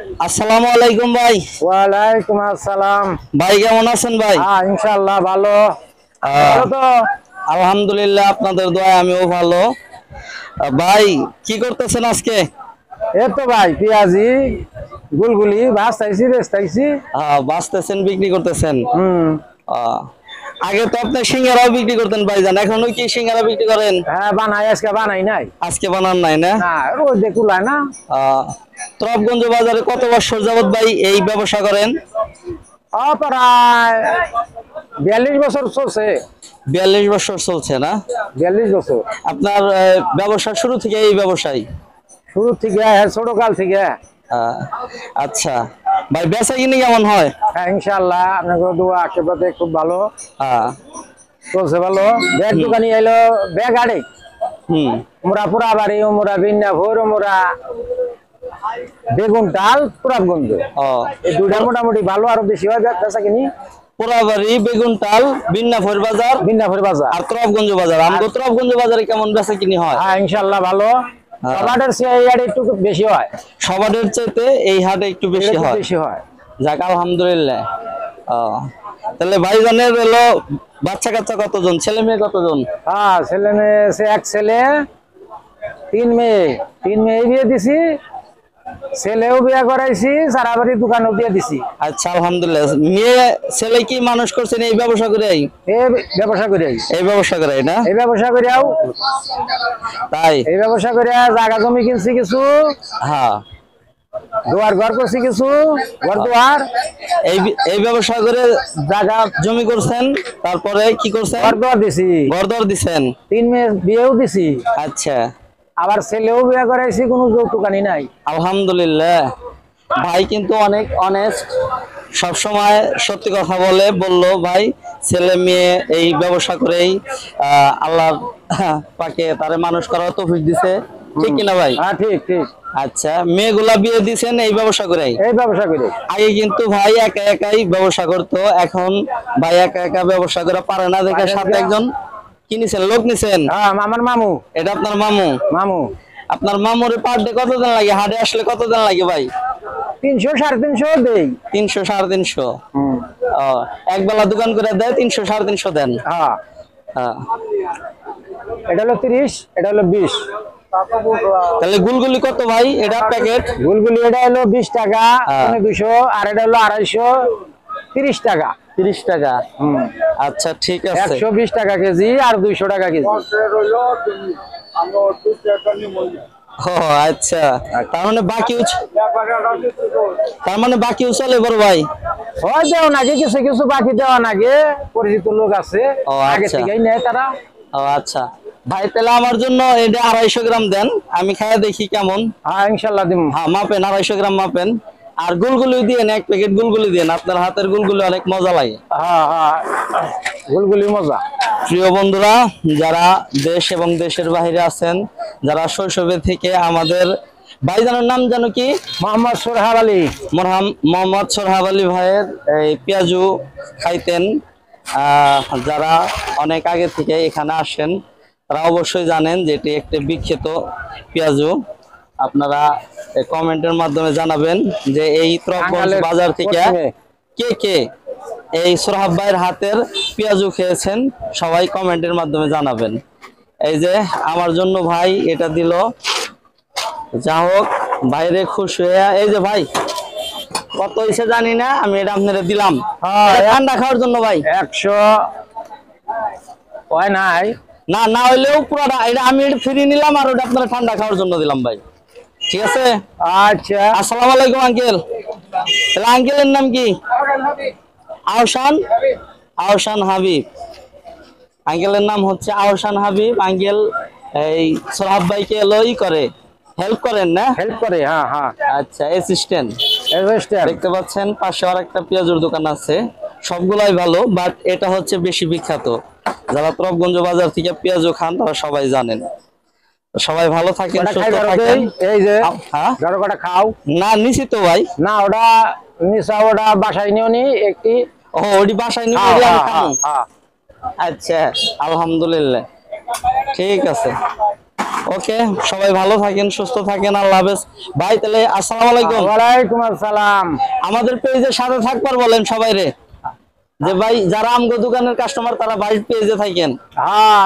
আসসালামু আলাইকুম ভাই। ওয়ালাইকুম আসসালাম। ভাই কেমন আছেন ভাই? ইনশাআল্লাহ ভালো। ভালো তো? আলহামদুলিল্লাহ, আপনাদের দোয়ায় আমিও ভালো। ভাই কি করতেছেন আজকে? এই তো ভাই পেঁয়াজি গুলগুলি ভাজতাইছি বেচতাইছি। বাঁচতেছেন, বিক্রি করতেছেন? হুম। আগে তো আপনি সিঙ্গারাও বিক্রি করতেন ভাইজান, এখনো কি সিঙ্গারা বিক্রি করেন? হ্যাঁ বানাই, আজকে বানাই নাই। আজকে বানান নাই না? না রোজ কুলায় না। তরফগঞ্জ বাজারে কত বছর যাবত ভাই এই ব্যবসা করেন? প্রায় 42 বছর চলছে। 42 বছর চলছে না? 42 বছর। আপনার ব্যবসা শুরু থেকে এই ব্যবসায়ী? শুরু থেকে, ছোট কাল থেকে। আচ্ছা ভাই, বেচা কিনি কেমন হয়? হ্যাঁ ইনশাআল্লাহ আপনাকে দোয়া আশীর্বাদে খুব ভালো চলছে। ভালো ব্যাগ দোকানি এলো, ব্যাগ আড়ে মোরা পুরা বাড়ি, মোরা বিন্যাপুর, মোরা বেগুন ডাল, তুরাবগঞ্জ। এই দুইটা মোটামুটি ভালো, আরো বেশি হয় বেচা কিনি। পোড়াবাড়ি, বেগুনটাল, বিন্নাফর বাজার, বিন্যাপুর বাজার আর তুরাবগঞ্জ বাজার। আমগো তুরাবগঞ্জ বাজারে কেমন বেচা কিনি হয়? ইনশাআল্লাহ ভালো। সবারের চেয়ে একটু বেশি হয়। সবারের চাইতে এই হাটে একটু বেশি হয়। যাক আলহামদুলিল্লাহ। তাহলে ভাইজানের হলো বাচ্চা কাচ্চা কতজন, ছেলে মেয়ে কতজন? ছেলে মেয়ে এক ছেলে, 3 মেয়ে। 3 মেয়ে বিয়ে দিছি, ছেলেও বিয়ে করাইছি, সারা বাড়ি দোকানও দিয়ে দিছি। আচ্ছা আলহামদুলিল্লাহ। মেয়ে ছেলে কি মানুষ করছেন এই ব্যবসা করে? এই ব্যবসা করে না? এই ব্যবসা করিয়াও তাই এই ব্যবসা করিয়া জায়গা জমি কিনছি কিছু, দুয়ার ঘর করছি কিছু, ঘর দুয়ার। এই ব্যবসা করে জায়গা জমি করছেন, তারপরে কি করছেন? ঘর দুয়ার দিছি। ঘর দর দিছেন। 3 মেয়ে বিয়েও দিছি। আচ্ছা, আবার ছেলেও বিয়ে করাইছি, কোনো যৌতুকানি নাই। আলহামদুলিল্লাহ। ভাই কিন্তু অনেক অনেস্ট, সবসময় সত্যি কথা বললো ভাই ছেলে মেয়ে এই ব্যবসা করেই আল্লাহ পাকে তারে মানুষ করার তৌফিক দিছে, ঠিক কিনা ভাই? ঠিক ঠিক। আচ্ছা, মেয়েগুলা বিয়ে দিছেন এই ব্যবসা করেই? এই ব্যবসা করে। আগে কিন্তু ভাই একা একাই ব্যবসা করতো, এখন ভাই একা একা ব্যবসা করে পারে না দেখে সাথে একজন কিনেছেন, লোক নিছেন। আমার মামু। এটা আপনার মামু? মামু। আপনার মামুর পার ডে কত দিন লাগে, হাটে আসলে কত দিন লাগে ভাই? 300 350 দেই। 300 350? এক বেলা দোকান করে দেয়, 300 350 দেন? এটা হলো 30, এটা হলো 20। তাহলে গুলগুলি কত ভাই এটা প্যাকেট? গুলগুলি এটা হলো 20 টাকা, 200, আর এটা হলো 250, 30 টাকা। 30 টাকা? আচ্ছা ঠিক আছে। 120 টাকা কেজি আর 200 টাকা কেজি। আচ্ছা, তার মানে বাকিও চলে বড় ভাই? দেওয়া নাকি কিছু কিছু বাকি দেওয়া নাকি, পরিচিত লোক আছে আগে থেকেই নেয় তারা। আচ্ছা ভাই, তাহলে আমার জন্য এটা 250 গ্রাম দেন, আমি খাইয়া দেখি কেমন। ইনশাল্লাহ দিম। মাপেন, 250 গ্রাম মাপেন। আর গুলগুলি দিয়ে এক প্যাকেট গুলগুলি দেন, আপনার হাতের গুলগুলি অনেক মজা লাগে। গুলগুলি মজা। প্রিয় বন্ধুরা, যারা দেশ এবং দেশের বাইরে আছেন, যারা শৈশবে থেকে আমাদের ভাইজানের নাম জানো কি? মোহাম্মদ সোহাব আলী। মোহাম্মদ সোহাব আলী ভাইয়ের এই পেঁয়াজু খাইতেন, যারা অনেক আগে থেকে এখানে আসেন তারা অবশ্যই জানেন যে এটি একটি বিখ্যাত পেঁয়াজু। আপনারা কমেন্টের মাধ্যমে জানাবেন যে এই তুরাবগঞ্জ বাজার থেকে কে কে এই সোহাব ভাইয়ের হাতের পেঁয়াজু খেয়েছেন, সবাই কমেন্টের মাধ্যমে জানাবেন। এই যে আমার জন্য ভাই এটা দিল, যা হোক বাইরে খুশি হয়ে। এই যে ভাই কত হয়েছে জানি না, আমি এটা আপনারা দিলাম ঠান্ডা খাওয়ার জন্য ভাই। 100 হয় নাই? না হইলেও পুরোটা এটা আমি ফ্রি নিলাম, আর ওটা আপনারা ঠান্ডা খাওয়ার জন্য দিলাম ভাই, ঠিক আছে? আচ্ছা, আসসালামু আলাইকুম আঙ্কেল। তাহলে আঙ্কেলের নাম কি? আহসান হাবিব। আঙ্কেলের নাম হচ্ছে আহসান হাবিব। আঙ্কেল এই সোহাব ভাইকে এলোই করে, হেল্প করেন না? হেল্প করে, আচ্ছা, অ্যাসিস্ট্যান্ট। দেখতে পাচ্ছেন পাশে আর একটা পেঁয়াজুর দোকান আছে, সবগুলাই ভালো, বাট এটা হচ্ছে বেশি বিখ্যাত। যারা তুরাবগঞ্জ বাজার থেকে পেঁয়াজু খান তারা সবাই জানেন। সবাই ভালো থাকেন, সুস্থ থাকেন। এই যে কটা খাও না নিছি তো ভাই। না ওটা নিছা, ওটা বাসায় নিও নি একটি। ওটি বাসায় নিও? আচ্ছা আলহামদুলিল্লাহ, ঠিক আছে। ওকে, সবাই ভালো থাকেন, সুস্থ থাকেন, আল্লাহ হাফেজ ভাই। তাহলে আসসালামু আলাইকুম। ওয়ালাইকুম আসসালাম। আমাদের পেজের সাথে থাকবার বলেন সবাই রে, যে ভাই যারা আমগো দোকানের কাস্টমার তারা ভাই পেজে থাকেন। হ্যাঁ।